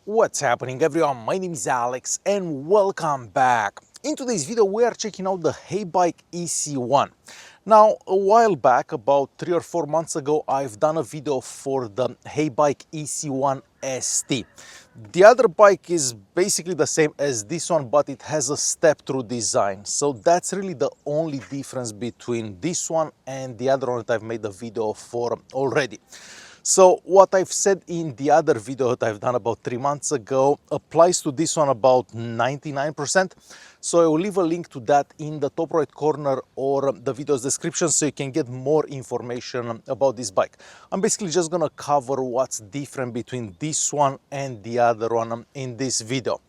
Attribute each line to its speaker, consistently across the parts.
Speaker 1: What's happening everyone, my name is Alex and welcome back. In today's video we are checking out the Heybike EC1. Now a while back, about 3 or 4 months ago, I've done a video for the Heybike EC1 ST. The other bike is basically the same as this one, but it has a step-through design. So that's really the only difference between this one and the other one that I've made a video for already. So what I've said in the other video that I've done about 3 months ago applies to this one about 99%. So I will leave a link to that in the top right corner or the video's description so you can get more information about this bike. I'm basically just gonna cover what's different between this one and the other one in this video.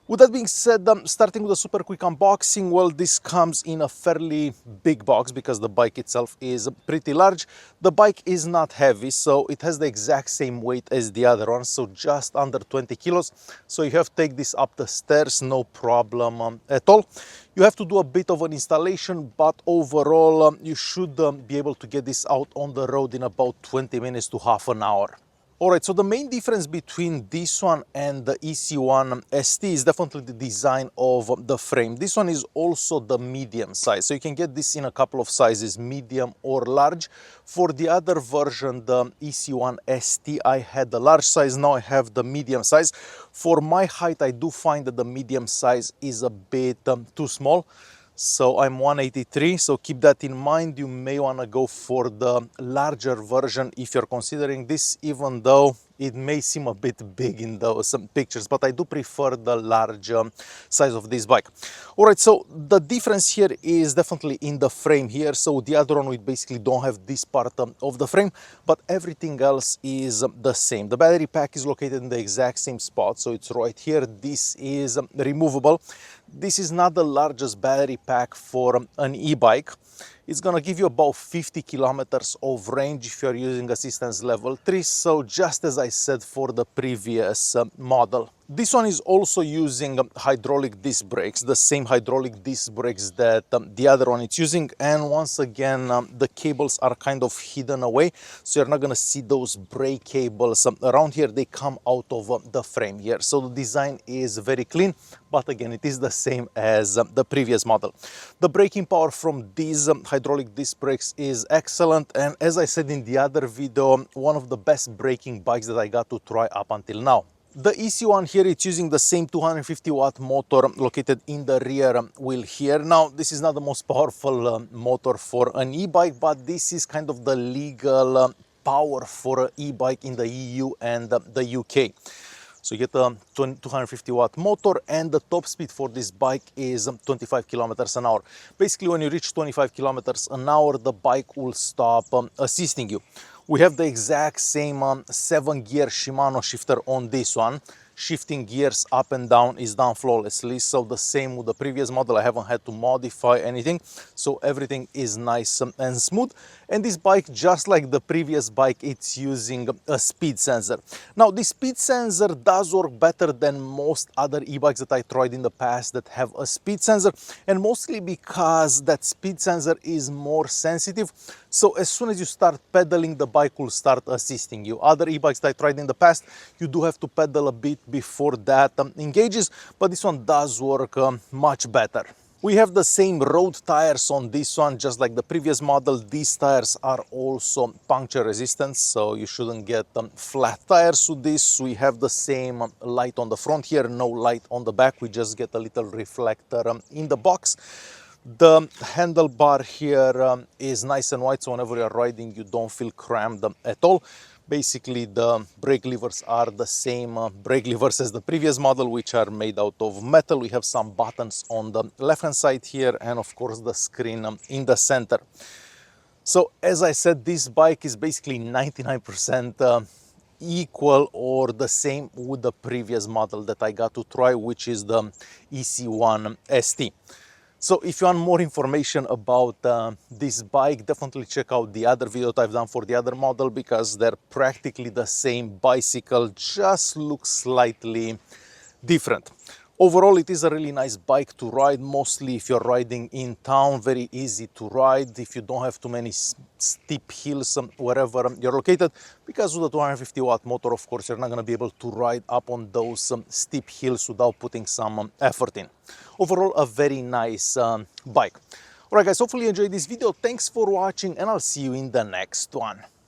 Speaker 1: With that being said, starting with a super quick unboxing, well, this comes in a fairly big box because the bike itself is pretty large. The bike is not heavy, so it has the exact same weight as the other one, so just under 20 kilos. So you have to take this up the stairs, no problem at all. You have to do a bit of an installation, but overall, you should be able to get this out on the road in about 20 minutes to half an hour. Alright, so the main difference between this one and the EC1 ST is definitely the design of the frame. This one is also the medium size, so you can get this in a couple of sizes, medium or large. For the other version, the EC1 ST, I had the large size, now I have the medium size. For my height, I do find that the medium size is a bit too small. So I'm 183, so keep that in mind. You may want to go for the larger version if you're considering this, even though it may seem a bit big in those pictures, but I do prefer the large size of this bike. All right, so the difference here is definitely in the frame here. So the other one, we basically don't have this part of the frame, but everything else is the same. The battery pack is located in the exact same spot, so it's right here. This is removable. This is not the largest battery pack for an e-bike. It's gonna give you about 50 kilometers of range if you're using assistance level 3, so just as I said for the previous model. This one is also using hydraulic disc brakes, the same hydraulic disc brakes that the other one is using, and once again the cables are kind of hidden away, so you're not gonna see those brake cables around here. They come out of the frame here, so the design is very clean, but again it is the same as the previous model. The braking power from these hydraulic disc brakes is excellent, and as I said in the other video, one of the best braking bikes that I got to try up until now. The EC1 here, it's using the same 250 watt motor located in the rear wheel here. Now, this is not the most powerful motor for an e-bike, but this is kind of the legal power for an e-bike in the EU and the UK. So you get a 250 watt motor, and the top speed for this bike is 25 kilometers an hour. Basically, when you reach 25 kilometers an hour, the bike will stop assisting you. We have the exact same 7-gear Shimano shifter on this one. Shifting gears up and down is done flawlessly, so the same with the previous model. I haven't had to modify anything, so everything is nice and smooth. And this bike, just like the previous bike, it's using a speed sensor. Now, this speed sensor does work better than most other e-bikes that I tried in the past that have a speed sensor, and mostly because that speed sensor is more sensitive. So as soon as you start pedaling, the bike will start assisting you. Other e-bikes that I tried in the past, you do have to pedal a bit before that engages, but this one does work much better. We have the same road tires on this one, just like the previous model. These tires are also puncture resistant, so you shouldn't get flat tires with this. We have the same light on the front here, no light on the back. We just get a little reflector in the box. The handlebar here is nice and wide, so whenever you're riding, you don't feel cramped at all. Basically, the brake levers are the same brake levers as the previous model, which are made out of metal. We have some buttons on the left-hand side here, and of course the screen in the center. So as I said, this bike is basically 99% equal or the same with the previous model that I got to try, which is the EC1 ST. So if you want more information about this bike, definitely check out the other video that I've done for the other model, because they're practically the same bicycle, just looks slightly different. Overall, it is a really nice bike to ride, mostly if you're riding in town, very easy to ride if you don't have too many steep hills wherever you're located. Because with the 250 watt motor, of course, you're not going to be able to ride up on those steep hills without putting some effort in. Overall, a very nice bike. Alright guys, hopefully you enjoyed this video. Thanks for watching and I'll see you in the next one.